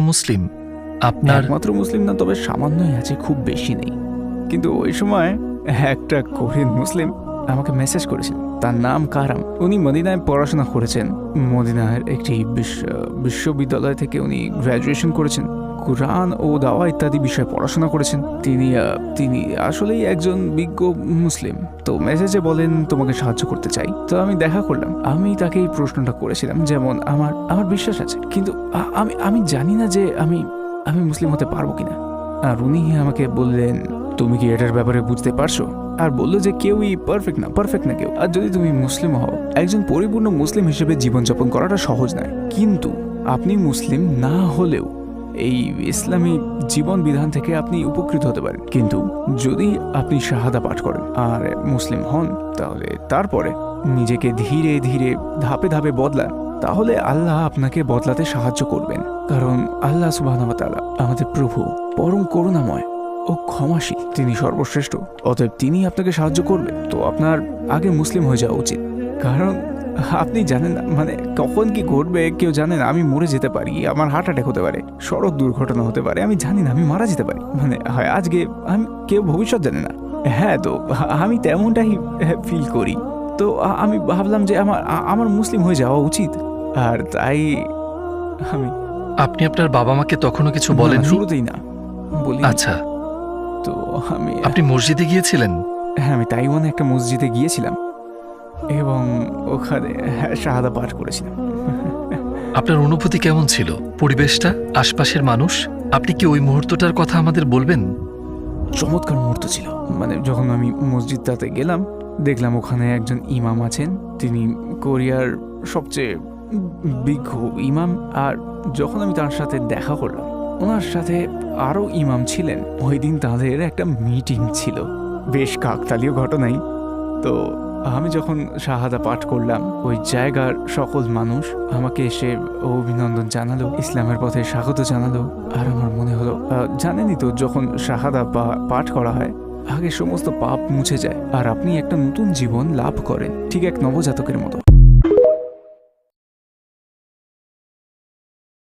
মুসলিম? আপনার একমাত্র মুসলিম না, তবে সামান্যই আছে, খুব বেশি নেই। কিন্তু ওই সময় একটা কোরিয়ান মুসলিম আমাকে মেসেজ করেছেন। তার নাম কারাম। উনি মদিনায় পড়াশোনা করেছেন। মদিনার একটি বিশ্ববিদ্যালয় থেকে উনি গ্র্যাজুয়েশন করেছেন। কুরআন ও দাওয়া ইত্যাদি বিষয়ে পড়াশোনা করেছেন। তিনি আসলেই একজন বিজ্ঞ মুসলিম। তো মেসেজে বলেন তোমাকে সাহায্য করতে চাই। তো আমি দেখা করলাম। আমি তাকে এই প্রশ্নটা করেছিলাম, যেমন আমার বিশ্বাস আছে, কিন্তু আমি জানি না যে আমি মুসলিম হতে পারবো কিনা। আর উনি আমাকে বললেন, তুমি কি এটার ব্যাপারে বুঝতে পারছো? আর বললো যে কেউই পারফেক্ট না কেউ। আর যদি তুমি মুসলিম হও, একজন পরিপূর্ণ মুসলিম হিসেবে জীবনযাপন করাটা সহজ নয়। কিন্তু আপনি মুসলিম না হলেও এই ইসলামী জীবন বিধান থেকে আপনি উপকৃত হতে পারেন। কিন্তু যদি আপনি শাহাদা পাঠ করেন আর মুসলিম হন, তাহলে তারপরে নিজেকে ধীরে ধীরে ধাপে ধাপে বদলান, তাহলে আল্লাহ আপনাকে বদলাতে সাহায্য করবেন। কারণ আল্লাহ সুবহানাহু ওয়া তাআলা আমাদের প্রভু, পরম করুণাময় ও ক্ষমাশীল, তিনি সর্বশ্রেষ্ঠ। অতএব তিনি আপনাকে সাহায্য করবেন। তো আপনার আগে মুসলিম হয়ে যাওয়া উচিত। কারণ আপনি জানেন না, মানে কখন কি ঘটবে কেউ জানেন। আমি মরে যেতে পারি, আমার হার্ট অ্যাটাক হতে পারে, সড়ক দুর্ঘটনা হতে পারে, আমি জানি না, আমি মারা যেতে পারি। মানে হয় আজকে, আমি কেউ ভবিষ্যৎ জানে না। হ্যাঁ, তো আমি তেমনটাই ফিল করি। তো আমি ভাবলাম যে আমার মুসলিম হয়ে যাওয়া উচিত। আর তাই আপনি আপনার বাবা মাকে তখনও কিছু না, বলেননি? শুরুতেই না বলি। আচ্ছা, তো আপনি মসজিদে গিয়েছিলেন? হ্যাঁ, আমি তাইওয়ানে একটা মসজিদে গিয়েছিলাম এবং ওখানে শাহাদা পাঠ করেছিলাম। আপনার অনুভূতি কেমন ছিল? পরিবেশটা, আশপাশের মানুষ? আপনি কি ওই মুহূর্তটার কথা আমাদের বলবেন? চমৎকার মুহূর্ত ছিল। মানে যখন আমি মসজিদটাতে গেলাম, দেখলাম ওখানে একজন ইমাম আছেন। তিনি কোরিয়ার সবচেয়ে বিজ্ঞ ইমাম। আর যখন আমি তার সাথে দেখা করলাম, ওনার সাথে আরও ইমাম ছিলেন। ওই দিন তাদের একটা মিটিং ছিল, বেশ কাকতালীয় ঘটনাই। তো আমি যখন শাহাদা পাঠ করলাম, ওই জায়গার সকল মানুষ আমাকে এসে অভিনন্দন জানালো, ইসলামের পথে স্বাগত জানালো। আর আমার মনে হলো, জানেনই তো, যখন শাহাদা পাঠ করা হয়, আগে সমস্ত পাপ মুছে যায় আর আপনি একটা নতুন জীবন লাভ করেন, ঠিক এক নবজাতকের মতো।